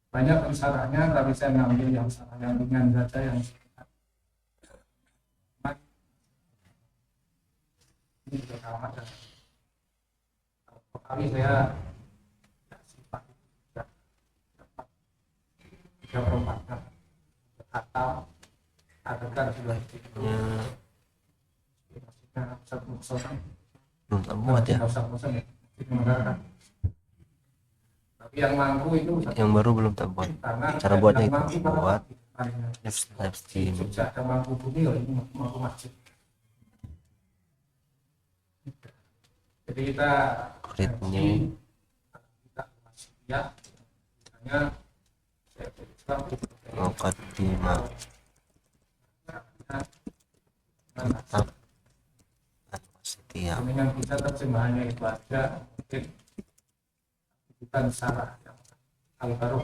Banyak syarahnya, tapi saya ngambil yang syarah yang ringan saja, yang ini juga sama ada. Kali saya sifat tiga perempat atau agar sudah satu orang belum terbuat ya. ya. Tapi yang mampu itu Yang baru belum terbuat. Cara buatnya itu buat live stream. Ada mampu bumi, ini mampu masjid. Jadi kita Kuritnya kita ya hanya Mukaddimah tetap setiap dengan kita terjemahannya itu ada mungkin bukan salah al-baruh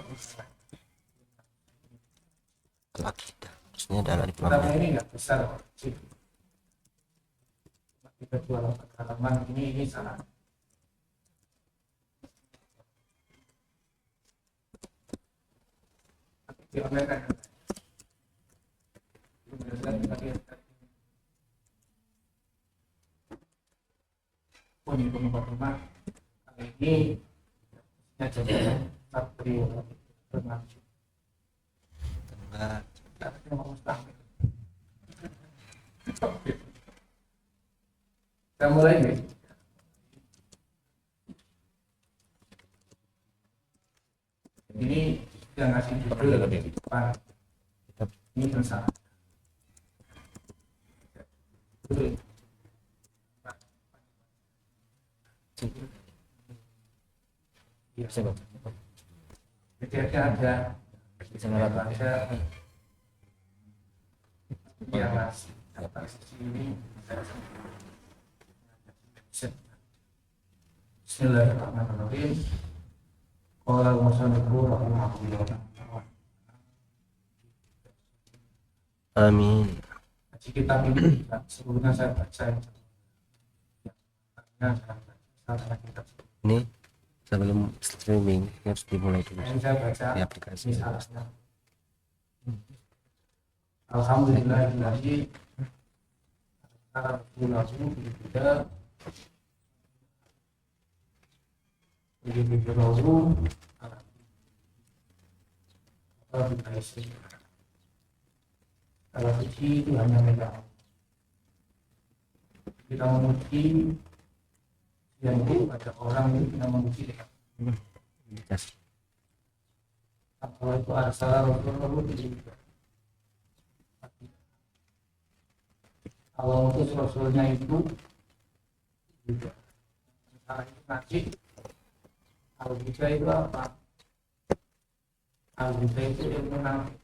akidah, maksudnya adalah kita Islam. ini nggak besar sih, kita jual halaman ini salah. Di online kan punya rumah kali ini ya jadi Satrio bermaksud Tengah tapi mau mustahil. Kita mulai nih. Ini yang ngasih judul di depan ini bersama. Iya, jadi ada yang ngasih atas sini. Bismillahirrahmanirrahim. Qala al-musannifu rahimahullah. amin. Jadi kitab ini sebelumnya saya baca Ini sebelum streaming harus dimulai dulu saya baca di aplikasi. misalnya Alhamdulillahillahi Alhamdulillahi kita Alhamdulillah kalau suci itu hanya megang. Kita memuji yang itu ada orang itu kita memuji dengan Yes. kalau itu ada salah Rasulullah itu kalau itu Rasulnya itu juga salah itu nanti kalau kita itu apa kalau kita itu ilmu nanti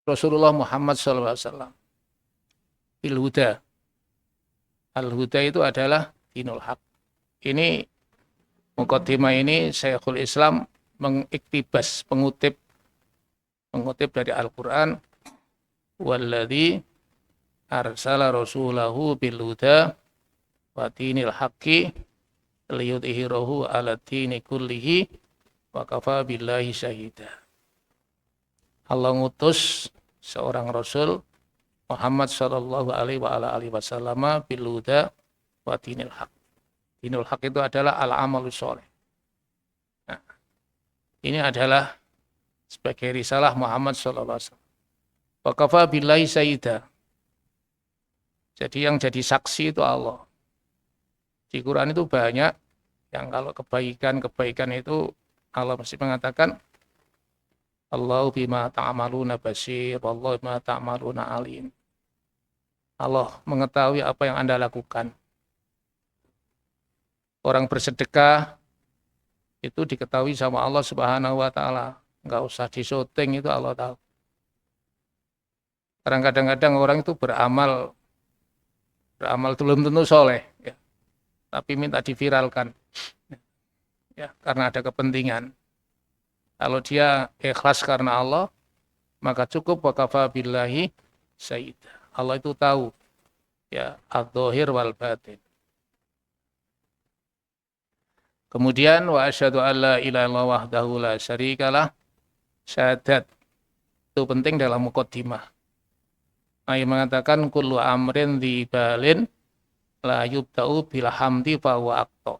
Rasulullah Muhammad SAW Al-Huda. Al-Huda itu adalah dinul haq. Ini mukaddimah ini Syekhul Islam mengiktibas, mengutip dari Al-Quran. Walladzi arsala rasulahu bil huda wa dinil haqqi liyudhhirahu ala dini kullihi wa kafa billahi syahida. Allah ngutus seorang rasul Muhammad sallallahu alaihi wasallam bil huda wa dinil haq. Dinul haq itu adalah al-amalus sholeh. Nah, ini adalah sebagai risalah Muhammad sallallahu alaihi wasallam. Wa kafa billahi syahida. Jadi yang jadi saksi itu Allah. Di Quran itu banyak yang kalau kebaikan itu Allah mesti mengatakan Allahu bima ta'maluna basir, wallahu bima ta'maluna alim. Allah mengetahui apa yang Anda lakukan. Orang bersedekah itu diketahui sama Allah Subhanahu wa taala. Enggak usah disyuting, itu Allah tahu. Kadang-kadang orang itu beramal belum tentu soleh, ya, tapi minta diviralkan, ya, karena ada kepentingan. Kalau dia ikhlas karena Allah, maka cukup wa kafa billahi syahida. Allah itu tahu, ya, adz-dzahir wal batin. Kemudian wa asyhadu an la ilaha illallah wahdahu la syarikalah. Syahadat itu penting dalam muqaddimah. Yang mengatakan kullu amrin dzibalin la yubda'u bil hamdi fa huwa aqta.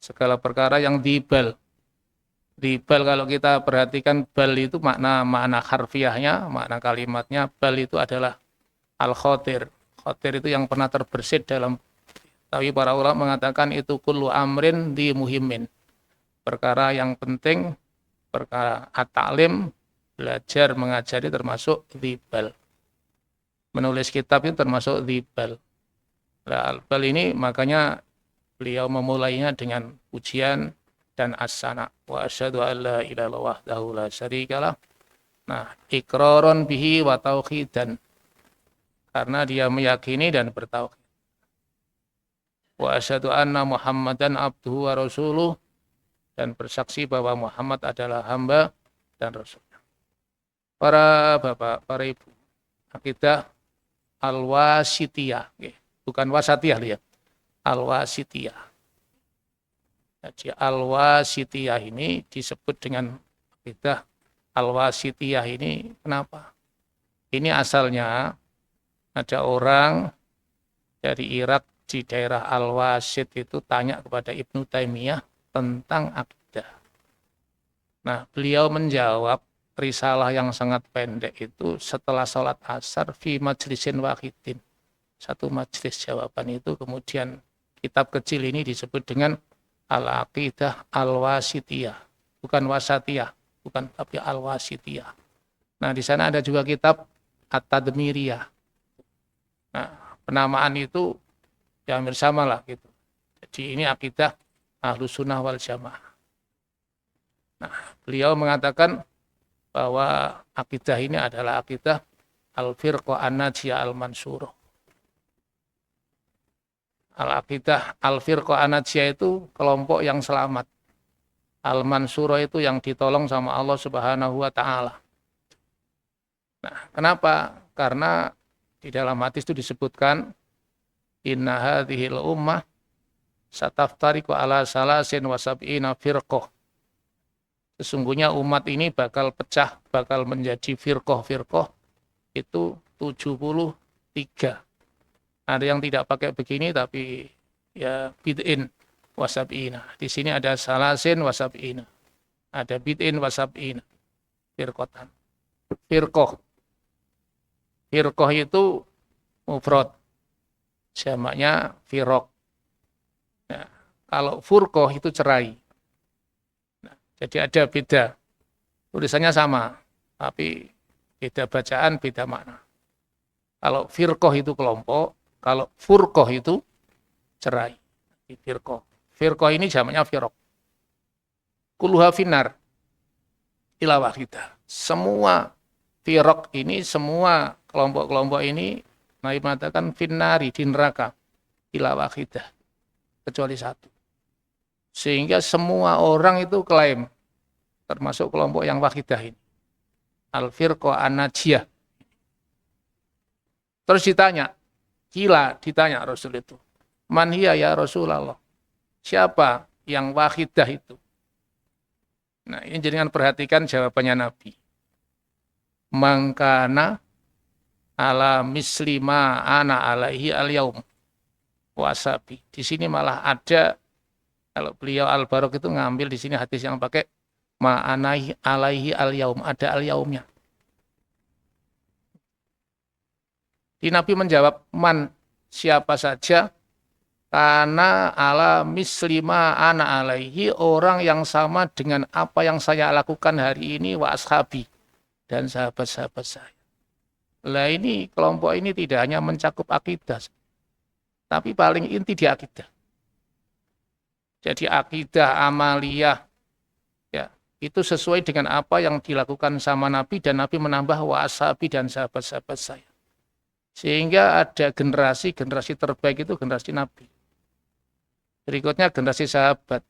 Segala perkara yang dzibal. Dzibal kalau kita perhatikan bal itu makna harfiahnya, makna kalimatnya bal itu adalah al-khatir. Khatir itu yang pernah terbersit dalam. Tapi para ulama mengatakan itu kullu amrin di muhimin. Perkara yang penting, perkara at-ta'lim, belajar, mengajari termasuk dzibal. Menulis kitab itu termasuk dzibal. Nah, al-bal ini makanya beliau memulainya dengan pujian dan as-sana. Wa asyhadu an la ilaha illallah wahdahu la syarikalah. Nah, iqraron bihi wa tauhidan. Karena dia meyakini dan bertauhid. Wa asyhadu anna Muhammadan abduhu wa rasuluh, dan bersaksi bahwa Muhammad adalah hamba dan rasulnya. Para bapak, para ibu, akidah al-wasitiyah, bukan wasatiyah ya, al-wasitiyah. Jadi al-wasitiyah ini disebut dengan akidah al-wasitiyah ini kenapa? Ini asalnya ada orang dari Irak di daerah Al-Wasit itu tanya kepada Ibnu Taimiyah tentang akidah. Nah, beliau menjawab risalah yang sangat pendek itu setelah sholat asar fi majlisin wahidin. Satu majlis jawaban itu, kemudian kitab kecil ini disebut dengan Al-Aqidah Al-Wasitiyah. Bukan Wasatiyah, bukan, tapi Al-Wasitiyah. Nah, di sana ada juga kitab At-Tadmiriyah. Nah, penamaan itu ya hampir sama lah gitu. Jadi ini akidah Ahlus Sunnah wal Jamaah. Nah, beliau mengatakan bahwa akidah ini adalah akidah Al-Firqah An-Najiyah Al-Mansurah. Al-Aqidah Al-Firqah An-Najiyah itu kelompok yang selamat. Al-Mansurah itu yang ditolong sama Allah Subhanahu wa taala. Nah, kenapa? Karena di dalam hadis itu disebutkan inna hadhil ummah sataftariqu ala salasin wa sab'ina firqah. Sesungguhnya umat ini bakal pecah, bakal menjadi firqah-firqah itu 73. Ada yang tidak pakai begini tapi ya bid'in wa sab'ina. Di sini ada salasin wa sab'ina. Ada bid'in wa sab'ina. Firqatan. Firqah. Firqah itu mufrad. Jamaknya firaq. Nah, kalau furqah itu cerai. Nah, jadi ada beda. Tulisannya sama, tapi beda bacaan, beda makna. Kalau firqah itu kelompok, kalau furqah itu cerai. Firqah. Firqah ini jamaknya firaq. Kulluha finnar ila wahidah. Semua firaq ini, semua kelompok-kelompok ini Nabi mengatakan finnari di neraka ila wahidah, kecuali satu. Sehingga semua orang itu klaim termasuk kelompok yang wahidah ini. Al-Firqah An-Najiyah. Terus ditanya Rasul itu, man hiya ya Rasulullah? Siapa yang wahidah itu? Nah, ini jangan perhatikan jawabannya Nabi. Mangkana ala mislima ana alaihi al-yaum wasabi. Di sini malah ada, kalau beliau Al-Barok itu ngambil di sini hadis yang pakai ma'anai alaihi al-yaum, ada al-yaumnya. Di Nabi menjawab man, siapa saja karena ala mislima ana alaihi, orang yang sama dengan apa yang saya lakukan hari ini wa ashabi, dan sahabat-sahabat saya. Lah ini kelompok ini tidak hanya mencakup akidah, tapi paling inti di akidah. Jadi akidah amaliyah ya, itu sesuai dengan apa yang dilakukan sama Nabi, dan Nabi menambah wa ashabi dan sahabat-sahabat saya. Sehingga ada generasi terbaik itu generasi Nabi. Berikutnya generasi sahabat.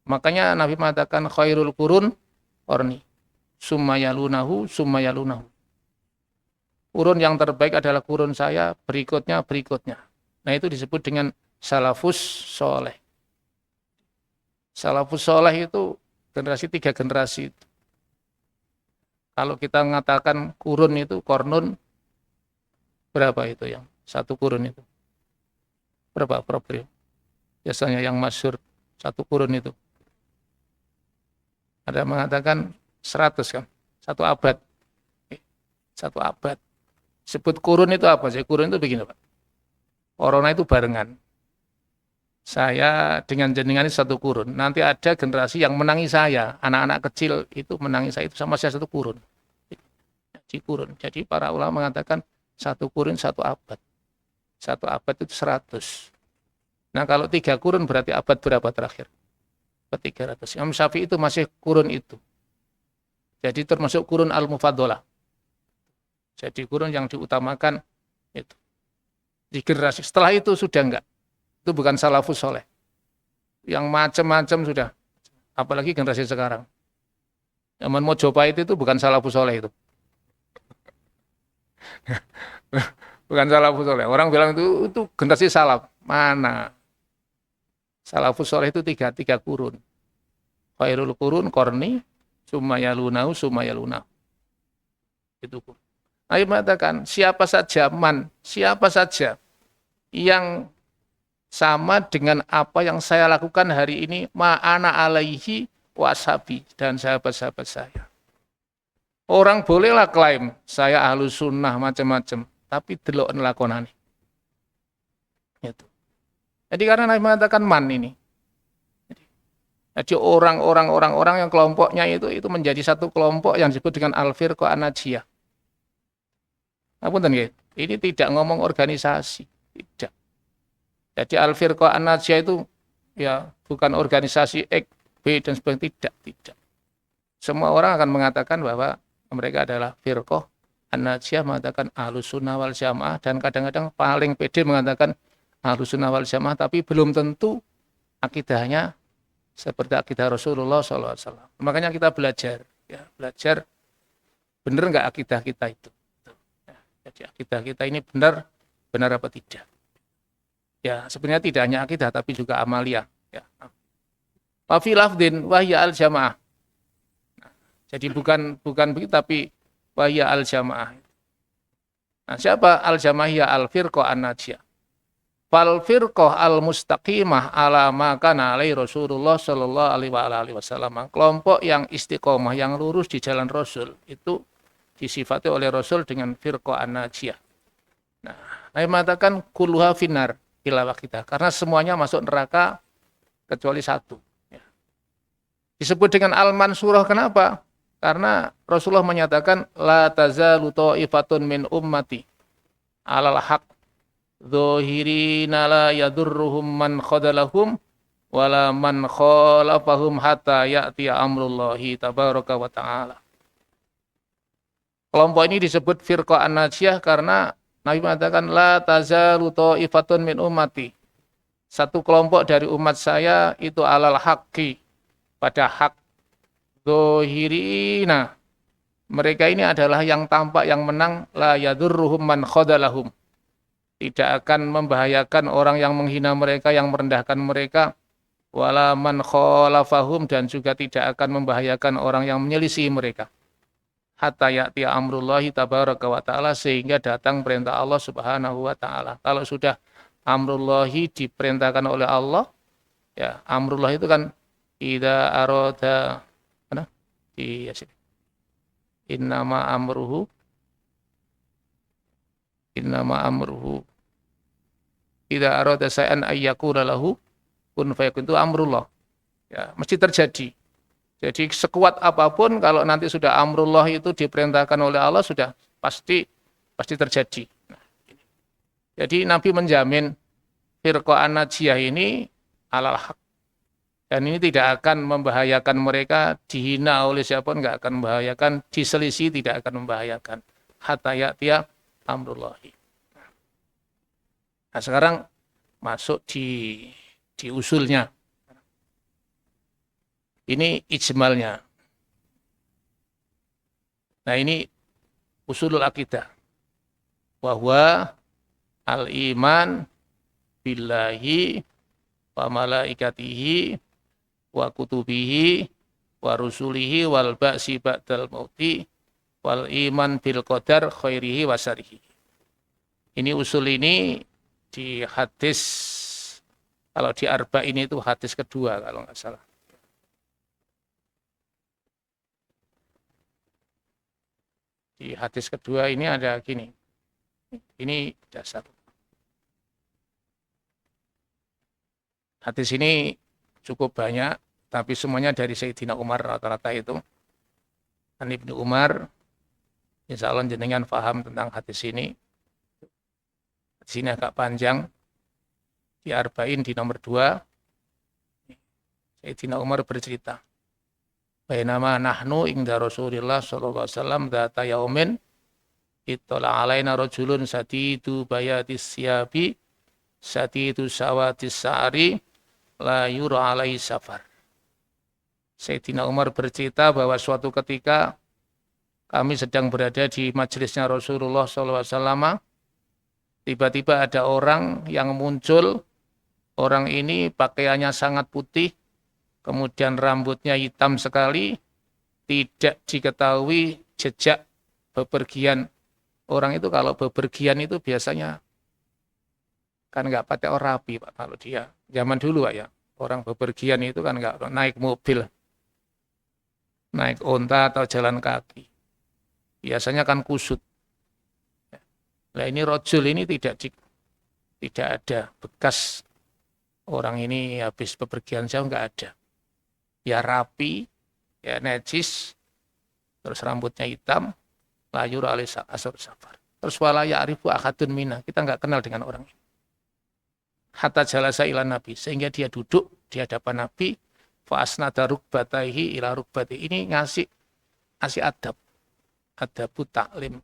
Makanya Nabi mengatakan khairul qurun qarni, summa yalunahu. Kurun yang terbaik adalah kurun saya, berikutnya. Nah itu disebut dengan salafus soleh. Salafus soleh itu generasi 3 generasi. Kalau kita mengatakan kurun itu, kornun, berapa itu yang satu kurun itu? Berapa, Prof? Biasanya yang masyhur satu kurun itu. Ada mengatakan 100 kan, 1 abad. 1 abad. Sebut kurun itu apa sih? Kurun itu begini, Pak. Corona itu barengan. Saya dengan jenengan itu 1 kurun. Nanti ada generasi yang menangi saya. Anak-anak kecil itu menangi saya, itu sama saya 1 kurun. Jadi kurun. Jadi para ulama mengatakan 1 kurun 1 abad. 1 abad itu 100. Nah kalau 3 kurun berarti abad berapa terakhir? Abad 300. Imam Syafi'i itu masih kurun itu. Jadi termasuk kurun al-mufaddolah. Jadi kurun yang diutamakan itu. Di generasi setelah itu sudah enggak. Itu bukan salafus soleh. Yang macam-macam sudah. Apalagi generasi sekarang. Zaman Mojopahit itu bukan salafus soleh itu. Bukan salafus soleh. Orang bilang itu generasi salaf. Mana? Salafus soleh itu 3 kurun. Khairul qurun qarni, summa yalunahu. Itu kurun. Nabi mengatakan, siapa saja yang sama dengan apa yang saya lakukan hari ini, ma'ana alaihi washabi, dan sahabat-sahabat saya. Orang bolehlah klaim, saya ahlus sunnah macam-macam, tapi delok lakonane. Itu. Jadi karena Nabi mengatakan man ini. Jadi orang yang kelompoknya itu menjadi satu kelompok yang disebut dengan al-firqah an-najiyah. Ngapunten nggih. Ini tidak ngomong organisasi, tidak. Jadi al-firqah an-najiyah itu ya bukan organisasi X, B dan sebagainya, tidak. Semua orang akan mengatakan bahwa mereka adalah firqah an-najiyah, mengatakan ahlus sunnah wal jamaah, dan kadang-kadang paling pede mengatakan ahlus sunnah wal jamaah, tapi belum tentu akidahnya seperti akidah Rasulullah SAW. Makanya kita belajar benar nggak akidah kita itu. Jadi akidah kita ini benar apa tidak. Ya sebenarnya tidak hanya akidah tapi juga amalia. Ya. Wa fi lafdin wahya al jamaah. Jadi bukan begitu tapi wahya al jamaah. Nah, siapa al jamaah? Ya al firqah an-najiyah. Fal firqah al mustaqimah ala ma kana alaihi Rasulullah sallallahu alaihi wasallam. Kelompok yang istiqomah, yang lurus di jalan Rasul itu disifati oleh Rasul dengan firqah an-najiyah. Nah, Nabi mengatakan kulluha finnar ila waqita, karena semuanya masuk neraka kecuali 1. Ya. Disebut dengan al-mansurah kenapa? Karena Rasulullah menyatakan la tazalu ta'ifatun min ummati alal haq dzahirina la yadurruhum man khadalahum wala man khalafahum hatta ya'ti amrullahi tabaraka wa ta'ala. Kelompok ini disebut firqah an-najiyah karena Nabi mengatakan la tazalu ta'ifatun min ummati. Satu kelompok dari umat saya itu alal haqqi, pada hak. Dzahirina. Mereka ini adalah yang tampak, yang menang, la yadurruhum man khadalahum. Tidak akan membahayakan orang yang menghina mereka, yang merendahkan mereka, wala man khalafahum, dan juga tidak akan membahayakan orang yang menyelisih mereka. Hatta ya'ti amrullahi tabaraka wa ta'ala, sehingga datang perintah Allah subhanahu wa ta'ala. Kalau sudah amrullahi diperintahkan oleh Allah, ya amrullah itu kan idza arada mana? Di Yasin. Innama amruhu idza arada syai'an ayyakuna lahu kun fayakun, itu amrullah. Ya, mesti terjadi. Jadi sekuat apapun kalau nanti sudah amrullah itu diperintahkan oleh Allah sudah pasti terjadi. Nah, jadi Nabi menjamin firqah an-najiyah ini alal haq. Dan ini tidak akan membahayakan mereka, dihina oleh siapapun nggak akan membahayakan, diselisih tidak akan membahayakan. Hatta ya'tiya amrullahi. Nah, sekarang masuk di usulnya. Ini ijmalnya. Nah, ini usulul akidah. Bahwa al-iman billahi wa malaikatihi wa kutubihi wa rusulihi wal ba'si ba'dal mauti wal iman bil qadar khairihi wa syarrihi. Ini usul ini di hadis, kalau di arba'in itu hadis kedua kalau nggak salah. Di hadis kedua ini ada gini. Ini dasar. Hadis ini cukup banyak, tapi semuanya dari Sayyidina Umar rata-rata itu. An Ibnu Umar, insya Allah jenengan paham tentang hadis ini. Hadis ini agak panjang. Di arba'in di nomor 2, Sayyidina Umar bercerita. Bainama nahnu inda Rasulillah sallallahu alaihi wasallam dzata yaumin ittala alaina rajulun sadidu bayatis siyabi sadidu sawatis sa'ri la yura alaihi safar. Sayyidina Umar bercerita bahwa suatu ketika kami sedang berada di majelisnya Rasulullah sallallahu alaihi wasallam, tiba-tiba ada orang yang muncul. Orang ini pakaiannya sangat putih, kemudian rambutnya hitam sekali, tidak diketahui jejak bepergian. Orang itu kalau bepergian itu biasanya kan nggak pakai rapi, Pak, kalau dia. Zaman dulu, Pak, ya. Orang bepergian itu kan nggak naik mobil, naik onta atau jalan kaki. Biasanya kan kusut. Nah, ini rojul ini tidak ada bekas orang ini habis bepergian jauh, nggak ada. Ya rapi, ya najis, terus rambutnya hitam, layur alisa asar safar. Terus wala ya'rifu ahadun minna, kita nggak kenal dengan orang ini. Hatta jalasa ila Nabi, sehingga dia duduk di hadapan Nabi, fa asnada rukbataihi ila rukbati. Ini ngasih adab, adabu ta'lim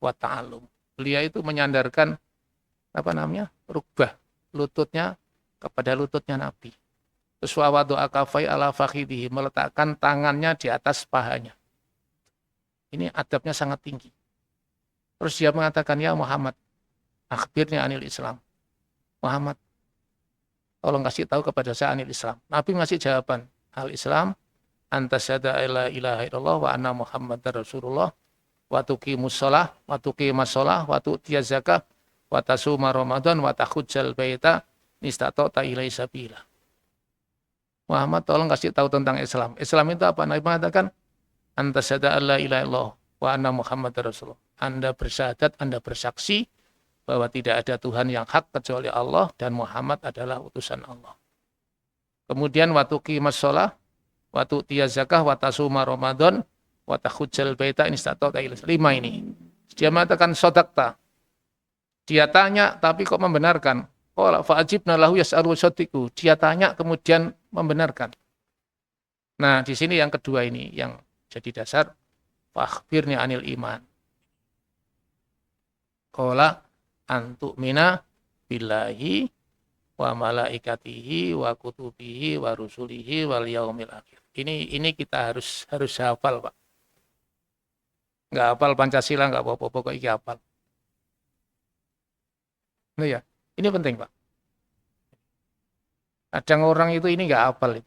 wa ta'alum. Beliau itu menyandarkan rukbah, lututnya kepada lututnya Nabi. Terus wa wada'a kafai ala fakhidihi, meletakkan tangannya di atas pahanya. Ini adabnya sangat tinggi. Terus dia mengatakan, ya Muhammad, akhbirnya anil Islam. Muhammad, tolong kasih tahu kepada saya anil Islam. Nabi ngasih jawaban, al-Islam antasyada la ilaha illallah wa anna Muhammadar Rasulullah wa tuqimus shalah wa tuqimas shalah wa tu'tiyaz zakah wa tasuma Ramadan wa tahujjal baita nistata'ta ilaihi sabila. Muhammad, tolong kasih tahu tentang Islam. Islam itu apa? Nabi mengatakan, antasyada la ilaha illallah wa anna Muhammadar Rasulullah. Anda bersyahadat, Anda bersaksi bahwa tidak ada Tuhan yang hak kecuali Allah dan Muhammad adalah utusan Allah. Kemudian wa tuqimas shalah wa tu'tiyaz zakah wa tasuma Ramadan wa tahujjal baita in istata'ta ilaihi sabila. 5 ini. Dia mengatakan shadaqta. Dia tanya tapi kok membenarkan. Qala fa ajibna lahu yas'alu shadiqu. Dia tanya kemudian membenarkan. Nah, di sini yang kedua ini yang jadi dasar fakhbirni anil iman. Qala antu'mina billahi wa malaikatihi wa kutubihi wa rusulihi wal yaumil akhir. Ini kita harus hafal, Pak. Enggak hafal Pancasila enggak apa-apa, pokoknya iki hafal. Nah ya, ini penting, Pak. Kadang orang itu ini enggak hafal.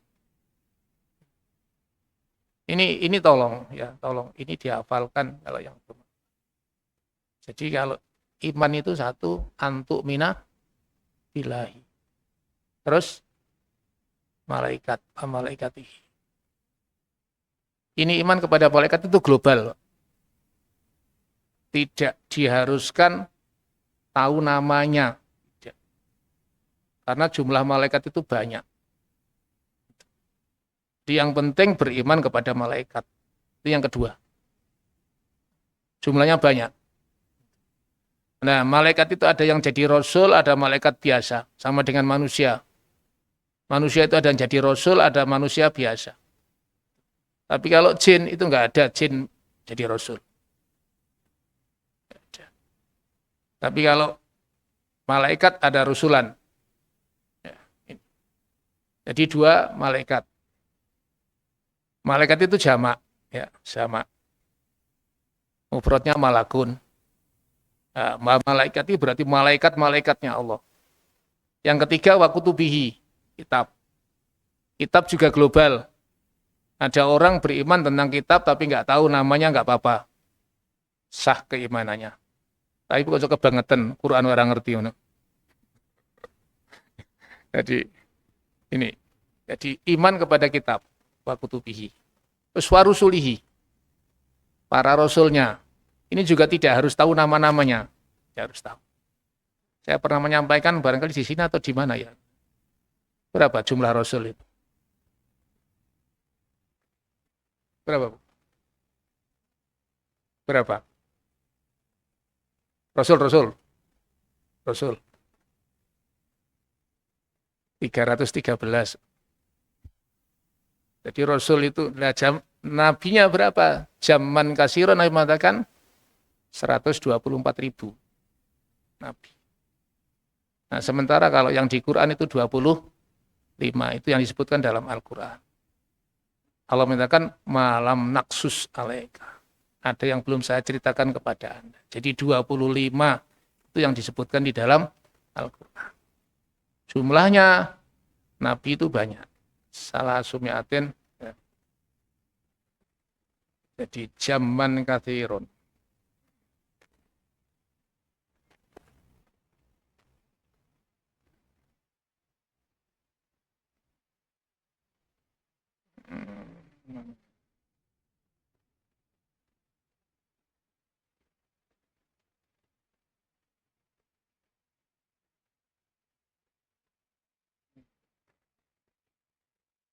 Ini tolong ya, tolong ini dihafalkan kalau yang belum. Jadi kalau iman itu satu, antuk mina billahi. Terus malaikati. Ini iman kepada malaikat itu global. Tidak diharuskan tahu namanya. Karena jumlah malaikat itu banyak. Jadi yang penting beriman kepada malaikat. Itu yang kedua. Jumlahnya banyak. Nah, malaikat itu ada yang jadi rasul, ada malaikat biasa. Sama dengan manusia. Manusia itu ada yang jadi rasul, ada manusia biasa. Tapi kalau jin itu enggak ada jin jadi rasul. Tapi kalau malaikat ada rusulan. Jadi dua malaikat. Malaikat itu jamak, ya, jamak. Mufradnya malakun. Nah, malaikat itu berarti malaikat-malaikatnya Allah. Yang ketiga wakutubihi, kitab. Kitab juga global. Ada orang beriman tentang kitab tapi nggak tahu namanya nggak apa-apa. Sah keimanannya. Tapi kok kebangetan Quran orang ngerti. Jadi ini. Jadi iman kepada kitab wa kutubihi. Terus warusulihi. Para rasulnya. Ini juga tidak harus tahu nama-namanya. Tidak harus tahu. Saya pernah menyampaikan barangkali di sini atau di mana ya. Berapa jumlah rasul itu? Berapa? Berapa? Rasul. 313. Jadi Rasul itu, nabinya berapa? Zaman kasiron Nabi mengatakan 124.000 nabi. Nah, sementara kalau yang di Quran itu 25, itu yang disebutkan dalam Al-Quran. Allah mengatakan malam naksus alaika. Ada yang belum saya ceritakan kepada Anda. Jadi 25 itu yang disebutkan di dalam Al-Quran. Jumlahnya nabi itu banyak. Salah sumiatin. Ya. Jadi zaman kathirun.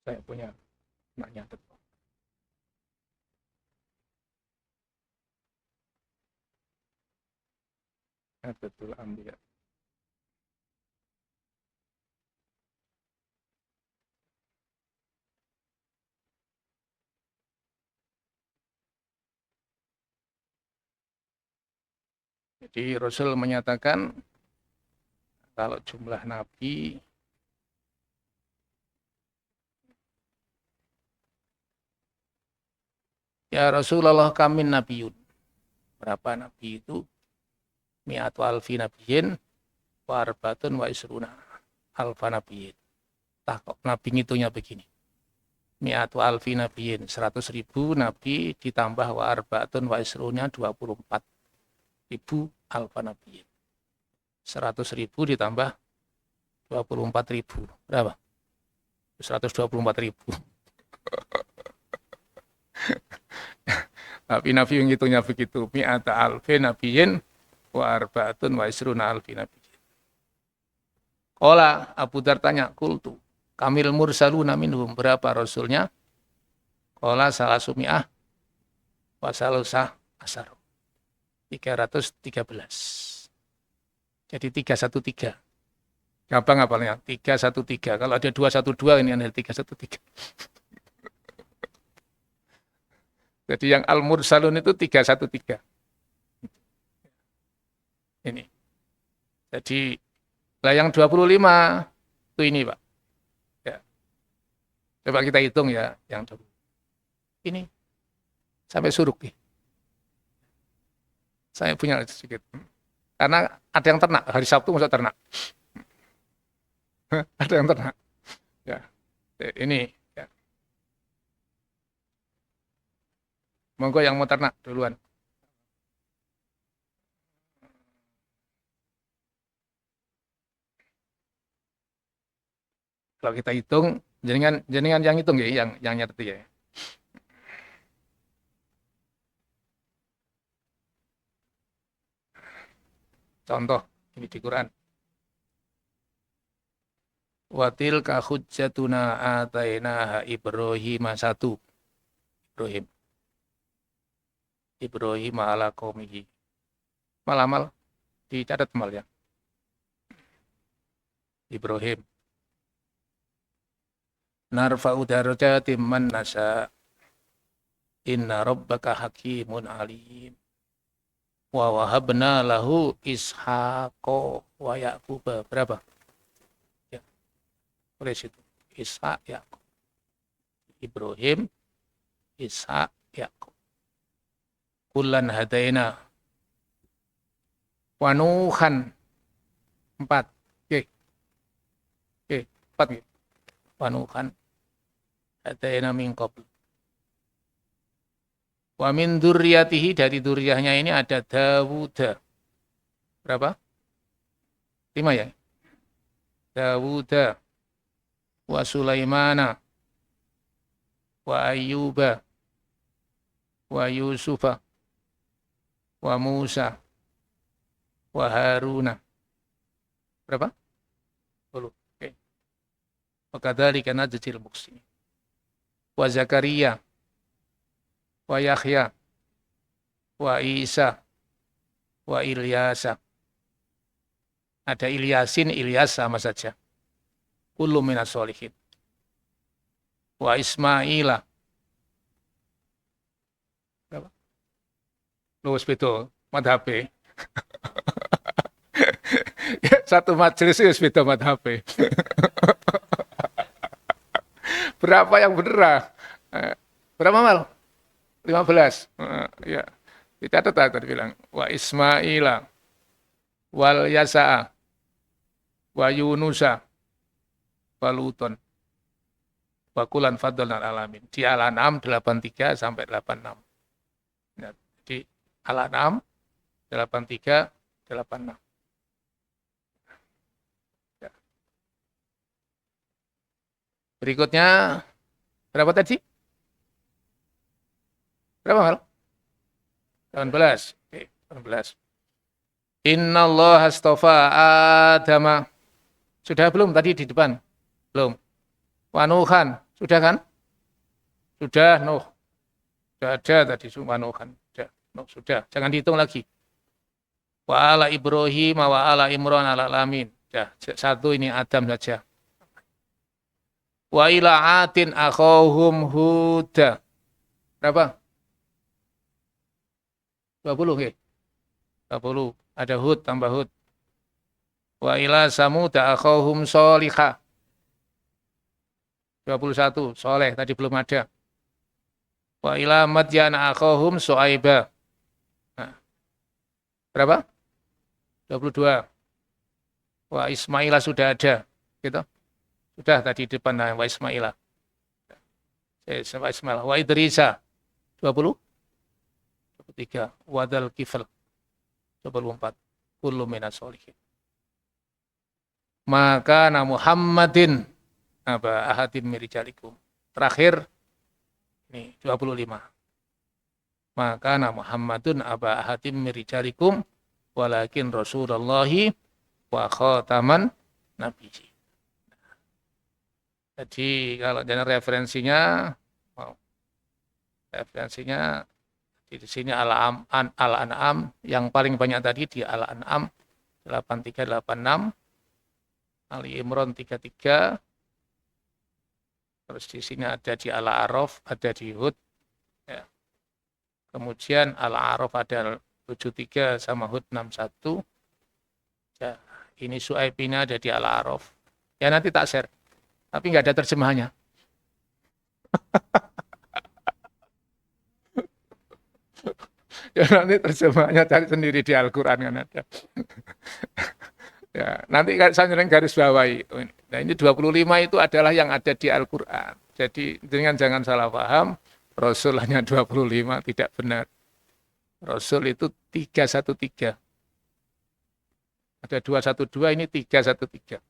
Saya punya nanya tetap. Betul ambil. Jadi Rasul menyatakan kalau jumlah nabi ya Rasulullah kami nabiyun. Berapa nabi itu? Mi'atu alfi nabiyin wa arbatun wa isruna alfa nabiyin. Kok nabi ngitungnya begini. Mi'atu alfi nabiyin, 100.000 nabi ditambah wa arbatun wa isruna 24.000 alfa nabiyin. 100.000 ditambah 24.000. Berapa? 124.000. Tapi nabi yang ngitungnya begitu. Mi'ata alfi nabiyin wa arba'atun wa isruna alfi nabiyin. Qala Abu Dzar tanya, kultu kamil mursaluna minhum, berapa rasulnya? Qala salasumi'ah wa salusah asar. 313. Jadi 313. Gampang apalnya? 313. Kalau ada 212 ini ada 313. Jadi yang al-mursalun itu 313. Ini. Jadi lah yang 25 itu ini, Pak. Ya. Coba kita hitung ya yang 20. Ini sampai suruk nih. Saya punya sedikit. Karena ada yang ternak, hari Sabtu masuk ternak. Ada yang ternak. Ya. Ini ya. Monggo yang mau ternak duluan. Kalau kita hitung, jenengan yang hitung ya, yang ngerti ya. Contoh ini di Quran. Wa tilka hujjatuna atainaha Ibrahim satu. Ibrahim. Ibrahim ala qaumihi. Mal dicatat mal ya. Ibrahim. Narfa'u darajatin man nasha. Inna rabbaka hakimun alim. Wa wahabna lahu ishaqa wa yaquba. Berapa? Ya. Oleh situ. Ishaq, Yaqub. Ibrahim, Ishaq, Yaqub. Kullan hadaina. Wa Nuhan. 4. Oke. Oke, 4 gitu. Wa Nuhan. Hadaina min qabl. Wa min dzurriyyatihi, dari dzurriyyahnya ini ada Dawud. Berapa? 5 ya? Dawud wa Sulaimana wa Ayyuba wa Yusufa wa Musa wa Haruna. Berapa? 10. Oke. Wa kadzalika najzil muhsinin. Wa Zakaria wa Yahya wa Isa wa Ilyasa. Ada Ilyasin, Ilyas sama saja. Kullu minas sholihin. Wa Ismaila. Berapa? Lu beda madhabe. Ya, satu majelis itu beda madhabe. Berapa yang benar? Berapa mal? 15. Ya. Dicatat tadi bilang. Wa Ismaila. Wal Yasa'a. Wa Yunusa. Wa Luton. Wa kulan fadlan alamin. Di Al-An'am 83 sampai 86. Ya, di Al-An'am 83, 86. Ya. Berikutnya, berapa tadi? Berapa hal? 18. Oke, 18. Inna Allah astafa Adama. Sudah belum tadi di depan? Belum. Wa Nuhan. Sudah kan? Sudah, Nuh. Sudah ada tadi, wa Nuhan. Sudah, Nuh, sudah. Jangan dihitung lagi. Wa ala Ibrahim wa ala Imran ala alamin. Sudah, satu ini Adam saja. Wa ila atin akhahum Huda. Berapa? 20, oke. 20. Ada Hud, tambah Hud. Wa ila Samud akhahum Sholihah. 21. Soleh, tadi belum ada. Wa ila Madyan akhahum Shu'aibah. Nah. Berapa? 22. Wa Ismaila sudah ada. Gitu. Sudah tadi di depan wa Ismaila. Wa Ismaila. Wa Idrisa. 20. 23. Wadal Kifl. 24. Kullu minas sholihin. Maka Muhammadin aba ahadim mirijalikum. Terakhir ini 25. Maka Muhammadun aba ahadim mirijalikum walakin Rasulullahi wa khataman nabiyyin. Jadi kalau dengan referensinya di sini Al-An'am yang paling banyak tadi di Al-An'am 8386, Ali Imran 33, terus di sini ada di Al-A'raf, ada di Hud, ya. Kemudian Al-A'raf ada 73 sama Hud 61. Ya, ini Su'aib ini ada di Al-A'raf. Ya nanti tak share, tapi nggak ada terjemahannya. Ya nanti terjemahannya cari sendiri di Al-Quran kan ada. Ya, nanti saya sering garis bawahi. Nah ini 25 itu adalah yang ada di Al-Quran. Jadi jangan salah paham, Rasul hanya 25, tidak benar. Rasul itu 313. Ada 212, ini 313.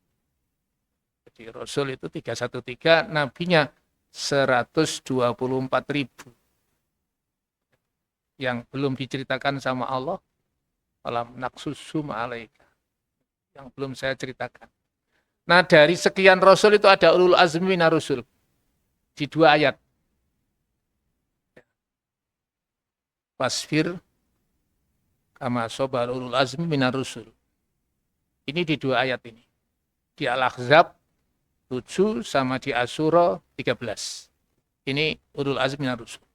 Jadi Rasul itu 313, nabinya 124.000. Yang belum diceritakan sama Allah, alam naqsussum alaika. Yang belum saya ceritakan. Nah, dari sekian rasul itu ada ulul azmi minar rusul di 2 ayat. Wasfir kama sabar ulul azmi minar rusul. Ini di 2 ayat ini. Di Al-Ahzab 7 sama di Asyura 13. Ini ulul azmi minar rusul.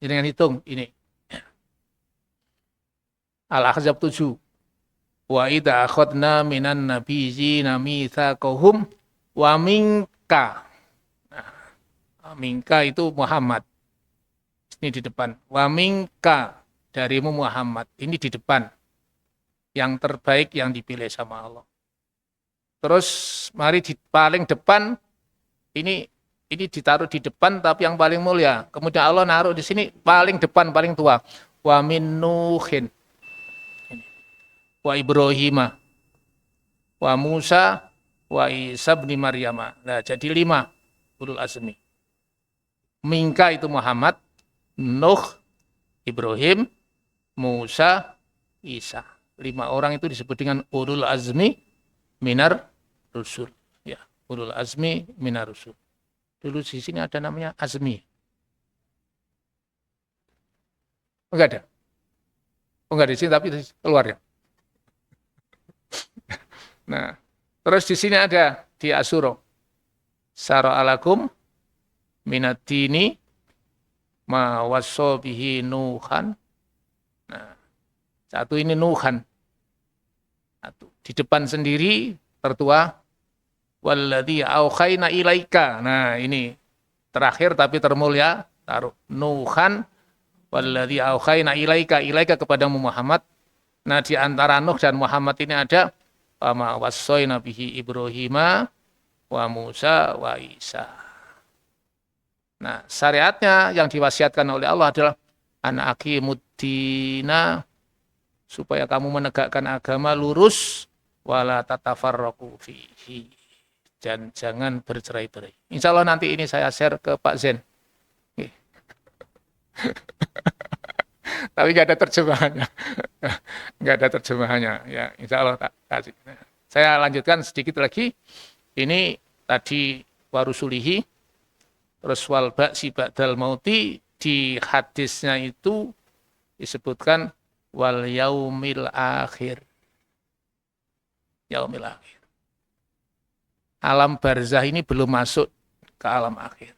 Jangan hitung ini. Al-Ahzab 7. Wa idza akhadna minan nabiyyina mitsaqahum wa minka. Nah, minka itu Muhammad. Ini di depan. Wa minka darimu Muhammad. Ini di depan. Yang terbaik yang dipilih sama Allah. Terus mari di paling depan ini ditaruh di depan tapi yang paling mulia. Kemudian Allah naruh di sini paling depan paling tua. Wa min Nuhin. Wa Ibrahim, wa Musa, wa Isa bin Maryam. Nah, jadi 5 ulul azmi. Minka itu Muhammad, Nuh, Ibrahim, Musa, Isa. 5 orang itu disebut dengan ulul azmi minar rusul. Ya, ulul azmi minar rusul. Dulu di sini ada namanya azmi. Enggak ada. Enggak di sini tapi di keluar ya. Nah, terus di sini ada di Asyura. Syara alakum minad-dini ma wassa bihi Nuhan. Nah, satu ini Nuhan. Satu. Di depan sendiri tertua walladzi auhayna ilaika. Nah, ini terakhir tapi termulia taruh Nuhan walladzi auhayna ilaika kepadamu Muhammad. Nah, di antara Nuh dan Muhammad ini ada wa wassayna bihi Ibrahim wa Musa wa Isa. Nah, syariatnya yang diwasiatkan oleh Allah adalah an aqimuddina, supaya kamu menegakkan agama lurus, wala tatafarraqu fihi, dan jangan bercerai-berai. Insya Allah nanti ini saya share ke Pak Zen. Tapi nggak ada terjemahannya. Nggak ada terjemahannya. Ya, insya Allah tak kasih. Saya lanjutkan sedikit lagi. Ini tadi warusulihi, terus wal ba'si ba'dal mauti, di hadisnya itu disebutkan wal yaumil akhir. Yaumil akhir. Alam barzah ini belum masuk ke alam akhir.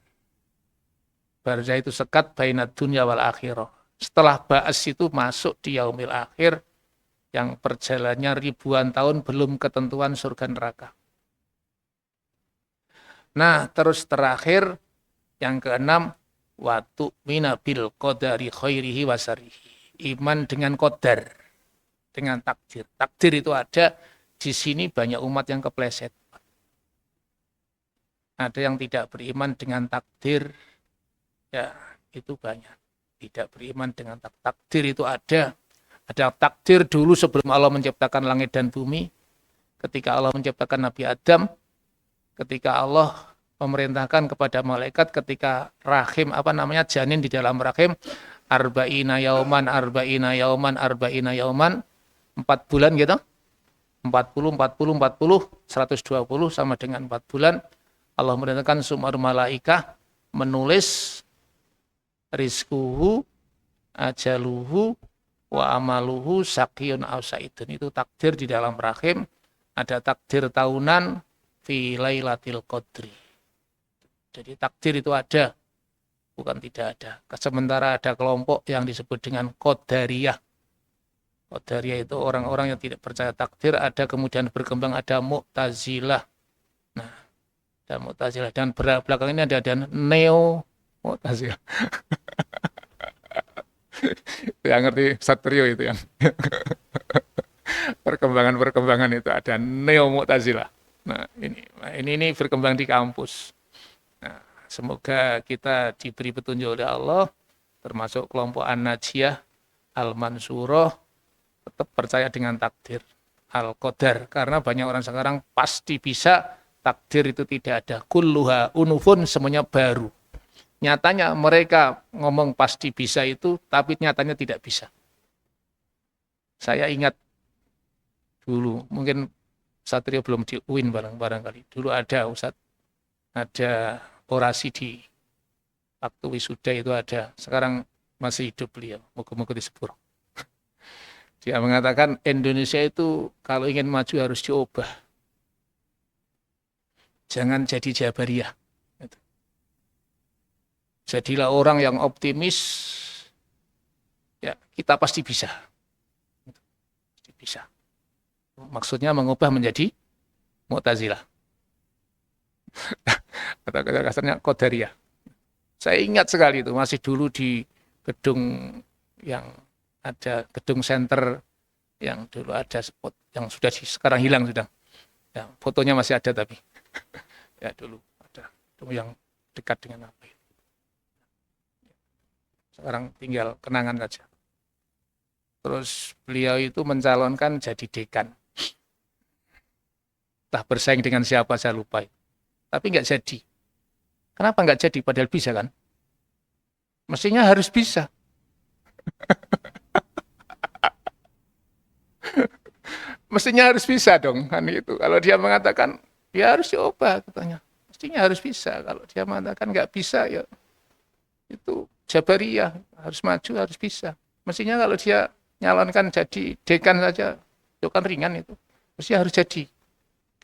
Barzah itu sekat bainad dunya wal akhirah. Setelah ba'as itu masuk di yaumil akhir yang perjalanannya ribuan tahun belum ketentuan surga neraka. Nah, terus terakhir yang keenam, watu minabil qadari khairihi wasarihi. Iman dengan qadar, dengan takdir. Takdir itu ada, di sini banyak umat yang kepleset. Ada yang tidak beriman dengan takdir, ya itu banyak. Tidak beriman dengan takdir itu ada. Ada takdir dulu sebelum Allah menciptakan langit dan bumi. Ketika Allah menciptakan Nabi Adam. Ketika Allah memerintahkan kepada malaikat ketika rahim, janin di dalam rahim. Arba'ina yauman, 4 bulan gitu. 40, 120 sama dengan 4 bulan. Allah memerintahkan sumar malaikah menulis rizkuhu, ajaluhu, wa amaluhu, sakiyun aw sa'idun. Itu takdir di dalam rahim. Ada takdir tahunan fi lailatul qadri. Jadi takdir itu ada, bukan tidak ada. Sementara ada kelompok yang disebut dengan qadariyah. Qadariyah itu orang-orang yang tidak percaya takdir. Ada kemudian berkembang ada Mu'tazilah. Nah, ada Mu'tazilah. Dan belakang ini ada Neo Mu'tazilah. Yang ngerti Satrio itu yang perkembangan itu ada Neo Mu'tazilah. Nah, ini berkembang di kampus. Nah, semoga kita diberi petunjuk oleh Allah, termasuk kelompok An-Najiyah, Al-Mansurah, tetap percaya dengan takdir, Al-Qadar. Karena banyak orang sekarang pasti bisa, takdir itu tidak ada. Kulluha unufun, semuanya baru. Nyatanya mereka ngomong pasti bisa itu, tapi nyatanya tidak bisa. Saya ingat dulu, mungkin Satrio belum di UIN barangkali. Dulu ada Ustaz, ada orasi di waktu wisuda itu ada. Sekarang masih hidup beliau. Moga-moga di sepuro. Dia mengatakan Indonesia itu kalau ingin maju harus diubah. Jangan jadi Jabariyah. Jadilah orang yang optimis. Ya, kita pasti bisa. Pasti bisa. Maksudnya mengubah menjadi Mu'tazilah. Atau kasarnya Qadariyah. Saya ingat sekali itu, masih dulu di gedung yang ada gedung center yang dulu ada spot yang sudah sekarang hilang sudah. Ya, fotonya masih ada tapi ya dulu ada gedung yang dekat dengan apa itu. Sekarang tinggal kenangan saja. Terus beliau itu mencalonkan jadi dekan. Entah bersaing dengan siapa saya lupa. Tapi nggak jadi. Kenapa nggak jadi? Padahal bisa kan? Mestinya harus bisa. Mestinya harus bisa dong kan itu. Kalau dia mengatakan ya harus diubah katanya. Mestinya harus bisa. Kalau dia mengatakan nggak bisa ya itu Jabariyah harus maju harus bisa. Mestinya kalau dia nyalonkan jadi dekan saja itu kan ringan itu. Mestinya harus jadi.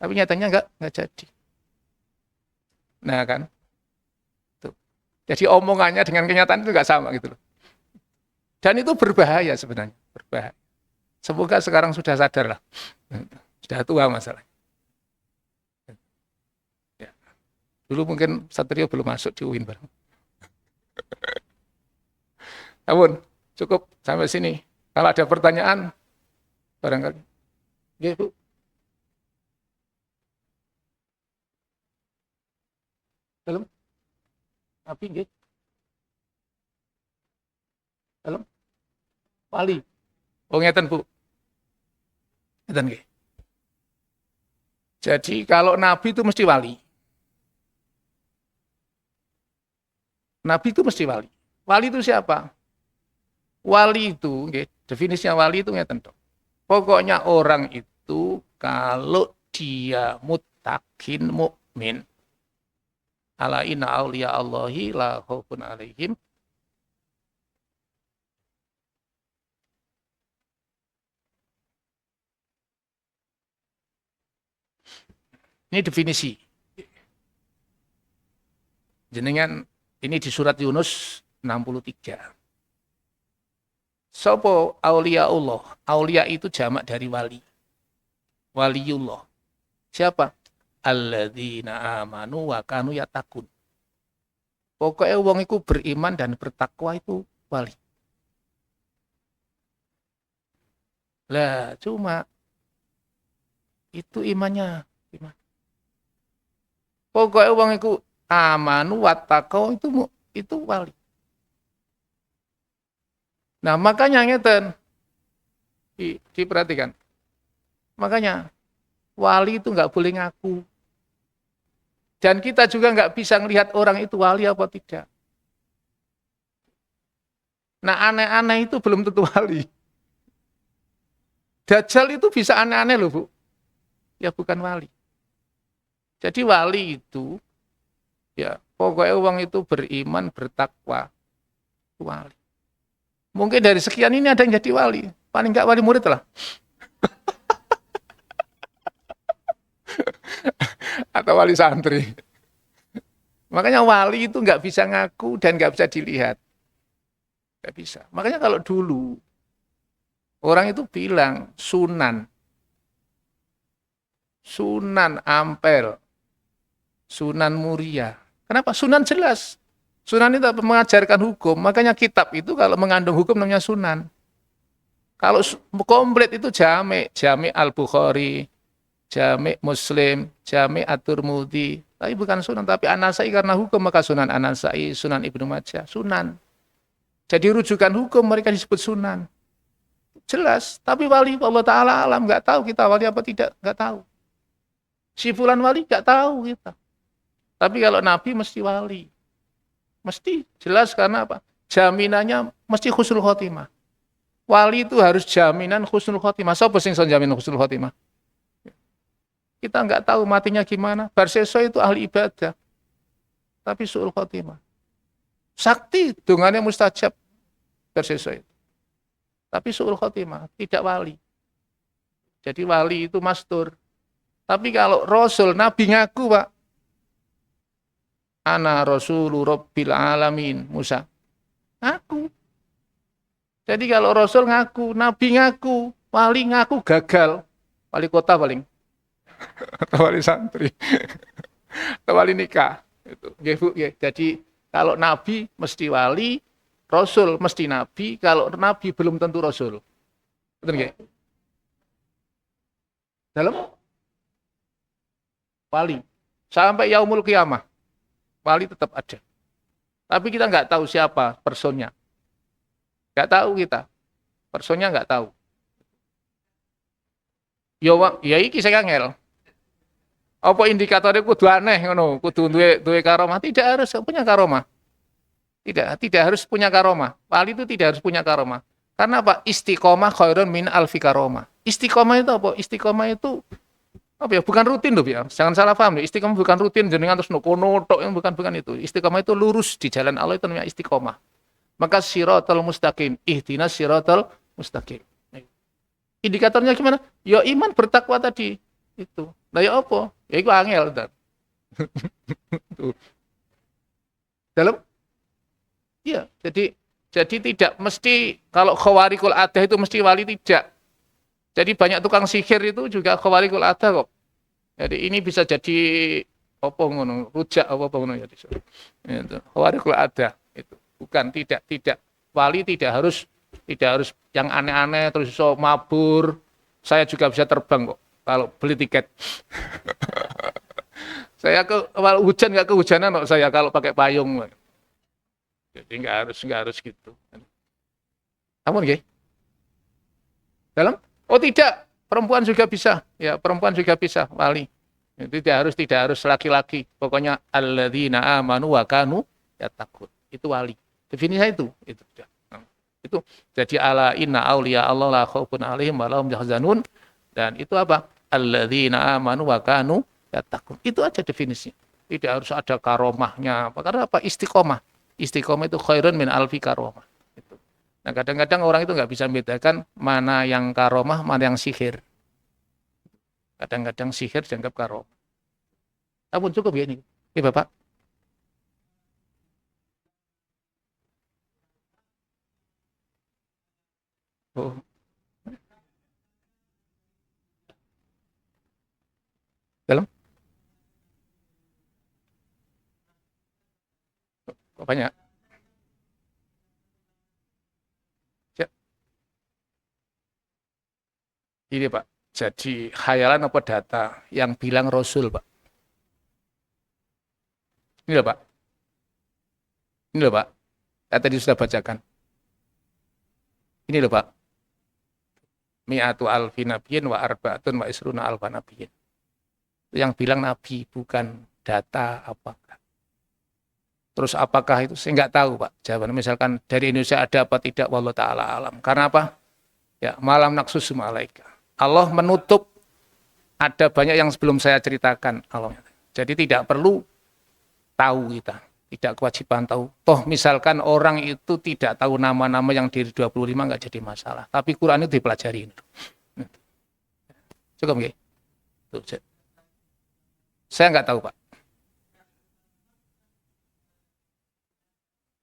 Tapi nyatanya nggak jadi. Nah kan. Tuh. Jadi omongannya dengan kenyataan itu nggak sama gitu loh. Dan itu berbahaya sebenarnya, berbahaya. Semoga sekarang sudah sadar lah. Sudah tua masalahnya. Ya. Dulu mungkin Satrio belum masuk di UIN bareng. Namun, cukup sampai sini. Kalau ada pertanyaan, barangkali. Ya, Bu. Dalam? Api, nggih. Dalam? Wali. Oh, ngeten, Bu. Ngeten nggih. Jadi kalau nabi itu mesti wali. Nabi itu mesti wali. Wali itu siapa? Wali itu, nggih, definisinya wali itu ngeten, Dok. Pokoknya orang itu kalau dia muttaqin mukmin, ala inna auliya Allahi la khaufun alaihim. Ini definisi. Jenengan ini di surat Yunus 63. Sopo aulia Allah. Aulia itu jamak dari wali. Waliullah. Siapa? Alladzina amanu wa kanu yattaqun. Pokoknya wong iku beriman dan bertakwa itu wali. Lah, cuma itu imannya. Pokoknya wong iku amanu wa taqwa itu wali. Nah, makanya ngeten. Diperhatikan. Makanya wali itu nggak boleh ngaku. Dan kita juga nggak bisa melihat orang itu wali apa tidak. Nah, aneh-aneh itu belum tentu wali. Dajjal itu bisa aneh-aneh loh, Bu. Ya bukan wali. Jadi wali itu, ya pokoknya orang itu beriman, bertakwa, wali. Mungkin dari sekian ini ada yang jadi wali. Paling nggak wali murid lah. Atau wali santri. Makanya wali itu nggak bisa ngaku dan nggak bisa dilihat. Nggak bisa. Makanya kalau dulu, orang itu bilang Sunan Ampel, Sunan Muria. Kenapa? Sunan jelas. Sunan itu mengajarkan hukum. Makanya kitab itu kalau mengandung hukum namanya sunan. Kalau komplit itu Jami' Al-Bukhari, Jami' Muslim, Jami' At-Tirmidzi. Tapi bukan sunan. Tapi An-Nasai karena hukum maka Sunan An-Nasai, Sunan Ibnu Majah. Sunan. Jadi rujukan hukum mereka disebut sunan. Jelas. Tapi wali Allah Ta'ala alam. Nggak tahu kita wali apa tidak. Nggak tahu. Si fulan wali nggak tahu kita. Tapi kalau Nabi mesti wali. Mesti jelas karena apa? Jaminannya mesti husnul khotimah. Wali itu harus jaminan husnul khotimah. Siapa sing son jaminan husnul khotimah? Kita nggak tahu matinya gimana. Barseso itu ahli ibadah, tapi su'ul khotimah. Sakti, dungannya mustajab Barseso itu. Tapi su'ul khotimah, tidak wali. Jadi wali itu mastur. Tapi kalau Rasul, Nabi ngaku, Pak. Ana Rasulu Rabbil Alamin, Musa. Ngaku. Jadi kalau Rasul ngaku, Nabi ngaku, wali ngaku gagal. Wali kota paling. Atau wali santri. Atau wali nikah. Itu. Jadi kalau Nabi mesti wali, Rasul mesti Nabi. Kalau Nabi belum tentu Rasul. Betul nggak? Dalam wali. Sampai yaumul qiyamah. Wali tetap ada. Tapi kita nggak tahu siapa personnya. Nggak tahu kita. Personnya nggak tahu. Ya iki saya ngel. Apa indikatornya kudu aneh ngono, kudu duwe karomah, tidak harus punya karomah. Tidak harus punya karomah. Wali itu tidak harus punya karomah. Karena apa? Istiqomah khairun min alfi karomah. Istiqomah itu apa? Istiqomah itu apa ya? Bukan rutin loh ya. Jangan salah paham. Istiqomah bukan rutin jenengan terus nokono tok, yang bukan itu. Istiqomah itu lurus di jalan Allah, itu namanya istiqomah. Maka siratal mustaqim, ihdinas siratal mustaqim. Indikatornya gimana? Ya iman bertakwa tadi. Itu. Nah ya apa? Ya itu angel. Dalam? Ya, jadi tidak mesti, kalau khawarikul adah itu mesti wali, tidak. Jadi banyak tukang sihir itu juga khawarikul adah kok. Jadi ini bisa jadi apa ngono, rujak apa ngono ya. Itu. Khawarikul adah itu. Bukan, tidak. Wali tidak harus yang aneh-aneh terus so mabur. Saya juga bisa terbang kok kalau beli tiket. Saya kalau hujan nggak kehujanan kok saya kalau pakai payung. Jadi nggak harus gitu. Namun nggih. Dalam? Oh tidak, perempuan juga bisa. Ya, perempuan juga bisa wali. Tidak harus laki-laki. Pokoknya alladzina amanu wa kanu yattaqun. Itu wali. Definisinya itu. Itu jadi ala inna auliya Allah la khaufun alaihim wa lahum yahzanun, dan itu apa? Alladzina amanu wa kanu yattaqun. Itu aja definisinya. Tidak harus ada karomahnya. Karena apa? Istiqomah. Istiqomah itu khairun min alfi karomah. Itu. Nah, kadang-kadang orang itu nggak bisa membedakan mana yang karomah, mana yang sihir. Kadang-kadang sihir dianggap karomah. Ampun, cukup ya ini. Oke, Bapak. Oh. Dalam? Kok banyak? Siap. Ini Pak, jadi khayalan apa data yang bilang Rasul Pak? Ini loh Pak. Ini loh Pak. Saya tadi sudah bacakan. Ini loh Pak. Mi'atu alfi nabiyyin wa arba'atun wa isruna alfa nabiyyin. Yang bilang Nabi, bukan data apakah. Terus apakah itu? Saya nggak tahu Pak. Jawaban misalkan dari Indonesia ada apa tidak, wallahu ta'ala alam. Karena apa? Ya, malam naksus malaika. Allah menutup, ada banyak yang sebelum saya ceritakan Allah. Jadi tidak perlu tahu kita. Tidak kewajiban tahu. Toh misalkan orang itu tidak tahu nama-nama yang dari 25 nggak jadi masalah. Tapi Quran itu dipelajari. Cukup nggih? Saya nggak tahu Pak.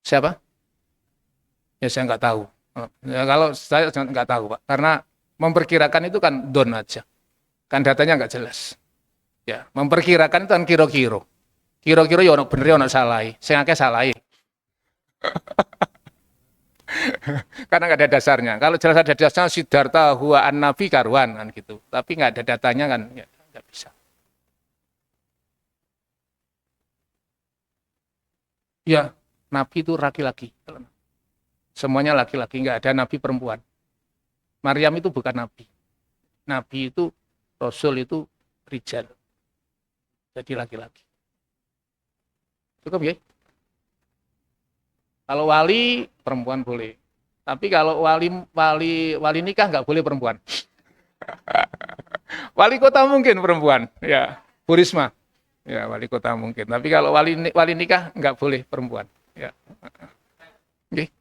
Siapa? Ya saya nggak tahu. Ya, kalau saya nggak tahu Pak. Karena memperkirakan itu kan don aja. Kan datanya nggak jelas. Ya, memperkirakan itu kan kira-kira. Kira-kira ya ono bener ya ono salah. Sing akeh salah. Karena nggak ada dasarnya. Kalau jelas ada dasarnya Siddhartha huwa an-nabi karwan kan gitu. Tapi nggak ada datanya kan ya nggak bisa. Ya, nabi itu laki-laki. Semuanya laki-laki, nggak ada nabi perempuan. Maryam itu bukan nabi. Nabi itu, Rasul itu rijal. Jadi laki-laki. Cukup ya? Kalau wali, perempuan boleh. Tapi kalau wali nikah nggak boleh perempuan. Wali kota mungkin perempuan, ya. Bu Risma, ya wali kota mungkin. Tapi kalau wali nikah nggak boleh perempuan, ya. Oke.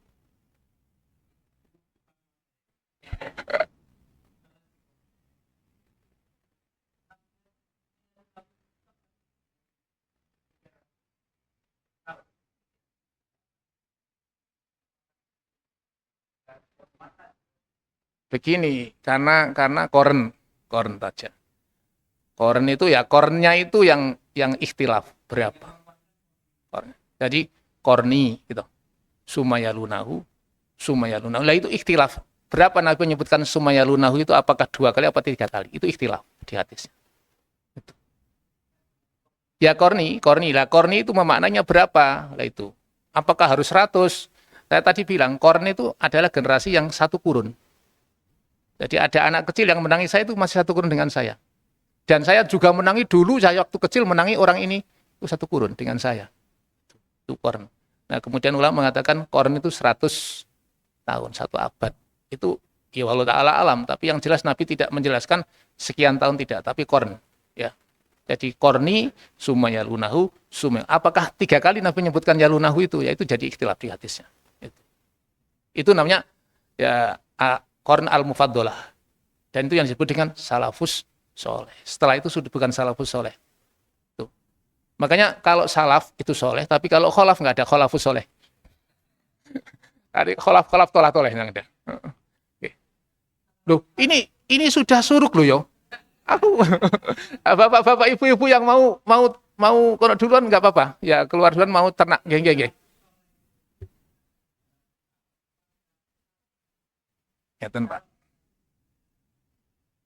Begini, karena koren saja. Koren itu ya korennya itu yang ikhtilaf berapa. Koren. Jadi korni gitu. Sumayalunahu, sumayalunahu. Lah itu ikhtilaf. Berapa Nabi menyebutkan sumayalunahu itu apakah 2 kali apa 3 kali? Itu ikhtilaf di hadis. Ya korni lah. Korni itu memaknanya berapa? Lah itu. Apakah harus 100? Saya tadi bilang korni itu adalah generasi yang satu kurun. Jadi ada anak kecil yang menangi saya itu masih satu kurun dengan saya. Dan saya juga menangi dulu, saya waktu kecil menangi orang ini itu satu kurun dengan saya. Itu korn. Nah kemudian ulama mengatakan korn itu 100 tahun, 1 abad. Itu ya Allah Ta'ala alam. Tapi yang jelas Nabi tidak menjelaskan sekian tahun tidak. Tapi korn. Ya. Jadi korni, sumayalunahu, apakah 3 kali Nabi menyebutkan yalunahu itu? Ya itu jadi ikhtilaf di hadisnya. Itu namanya ya korn al-mufaddolah. Dan itu yang disebut dengan salafus soleh. Setelah itu sudah bukan salafus soleh. Tuh. Makanya kalau salaf itu soleh, tapi kalau kholaf nggak ada kholafus soleh. Ada kholaf tolah yang ada. Oke. Loh, ini sudah suruk loh yo. Aku bapak-bapak ibu-ibu yang mau kalau duluan nggak apa-apa. Ya keluar duluan mau ternak, geng. Ya, Pak.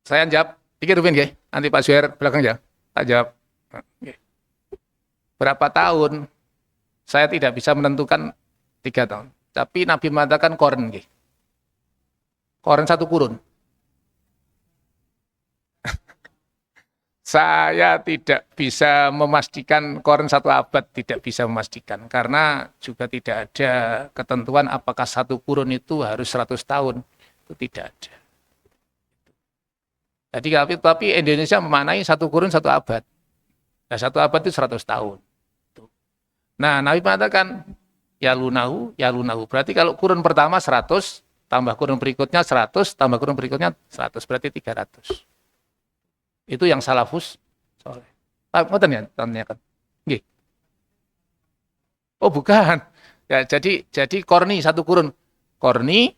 Saya jawab, iki Rufin nggih. Nanti Pak Zuhair belakang ya. Tak jawab. Nggih. Berapa tahun? Saya tidak bisa menentukan 3 tahun. Tapi Nabi mengatakan koren nggih. Koren satu kurun. Saya tidak bisa memastikan koren 1 abad, tidak bisa memastikan. Karena juga tidak ada ketentuan apakah satu kurun itu harus 100 tahun. Itu tidak ada. Jadi tapi Indonesia memaknai satu kurun 1 abad. Nah 1 abad itu 100 tahun. Nah Nabi mengatakan yalunahu. Berarti kalau kurun pertama 100, tambah kurun berikutnya 100, tambah kurun berikutnya 100, berarti 300. Itu yang salafus soleh. Ngoten ya tanyakan. Nggih. Oh bukan. Ya jadi korni satu kurun. Korni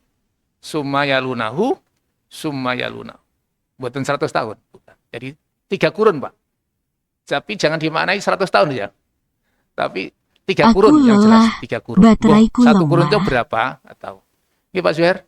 sumayalunahu. Buatan 100 tahun. Bukan. Jadi 3 kurun, Pak. Tapi jangan dimaknai 100 tahun ya. Tapi 3 kurun yang jelas. 3 kurun. Satu kurun itu berapa? Atau. Ini Pak Zuhair.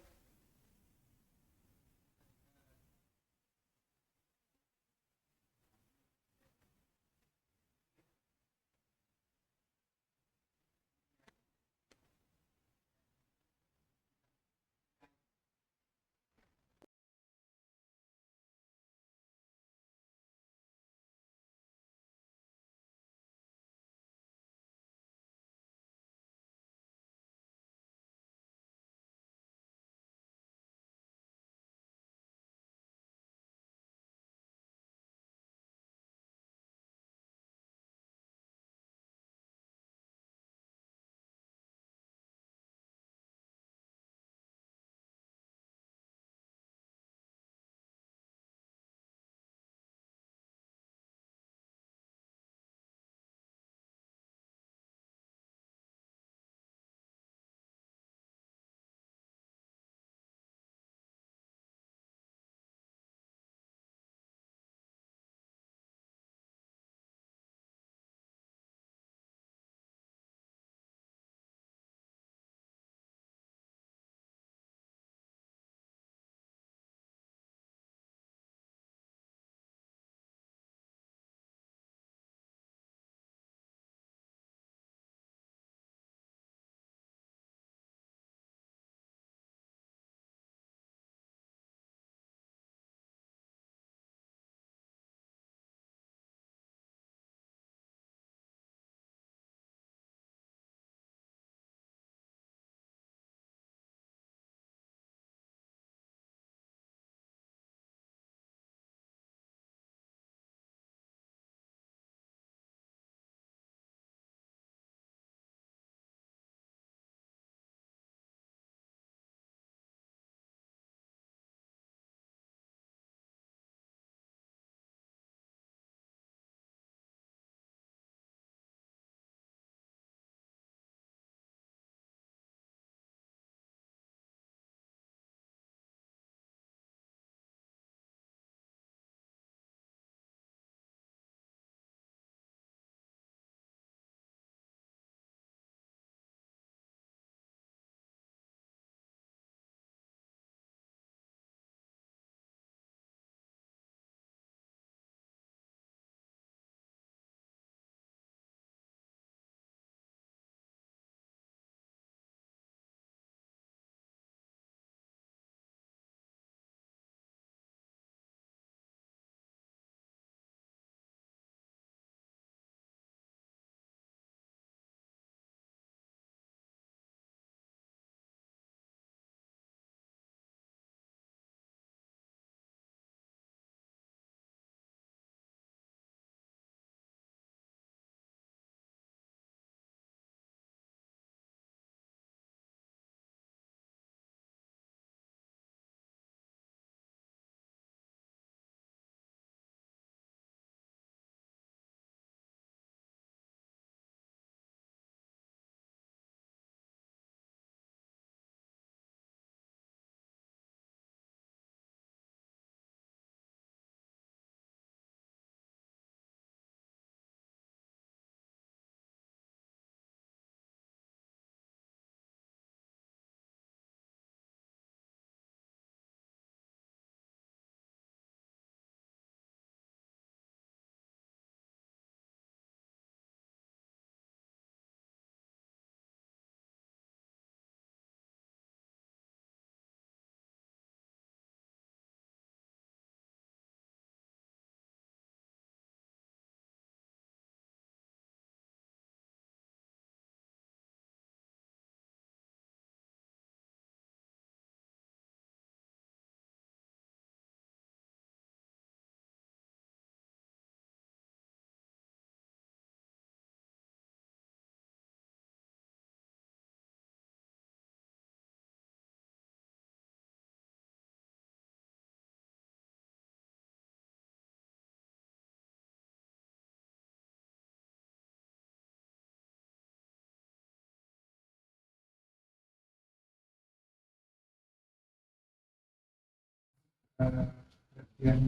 yang